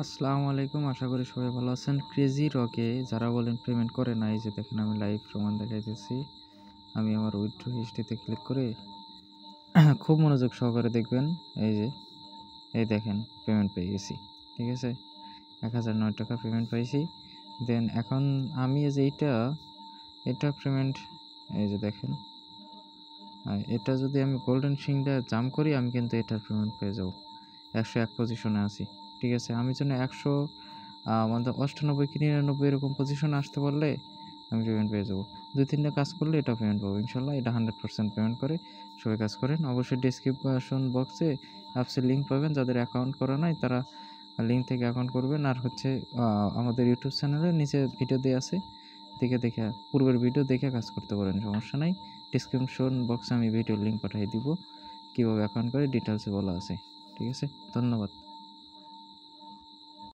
আসসালামু আলাইকুম। আশা করি সবাই ভালো আছেন। ক্রেজি রকে যারা বলেন পেমেন্ট করে না, এই যে দেখেন আমি লাইভ প্রমাণ দেখাইতেছি। আমি আমার উইথড্র হিস্ট্রিতে ক্লিক করে খুব মনোযোগ সহকারে দেখবেন। এই যে দেখেন পেমেন্ট পেয়ে গেছি। ঠিক আছে, 1009 টাকা পেমেন্ট পাইছি। দেন এখন আমি এই যে এটা পেমেন্ট, এই যে দেখেন, এটা যদি আমি গোল্ডেন সিংটা জাম্প করি আমি কিন্তু এটার পেমেন্ট পেয়ে যাবো। 101 পজিশনে আছি। ঠিক আছে, আমি যেন 98 কি 99 এরকম পজিশনে আসতে পারলে আমি পেমেন্ট পেয়ে যাবো। 2-3টা কাজ করলে এটা পেমেন্ট পাবো ইনশাল্লাহ। এটা 100% পেমেন্ট করে। সবাই কাজ করেন। অবশ্যই ডেসক্রিপশন বক্সে অ্যাপসের লিঙ্ক পাবেন। যাদের অ্যাকাউন্ট করা নাই তারা লিঙ্ক থেকে অ্যাকাউন্ট করবেন। আর হচ্ছে আমাদের ইউটিউব চ্যানেলে নিচে ভিডিও দেওয়া আছে, দেখে পূর্বের ভিডিও দেখে কাজ করতে পারেন, সমস্যা নাই। ডেসক্রিপশন বক্সে আমি ভিডিওর লিঙ্ক পাঠিয়ে দিব, কীভাবে অ্যাকাউন্ট করে ডিটেলসে বলা আছে। ঠিক আছে, ধন্যবাদ।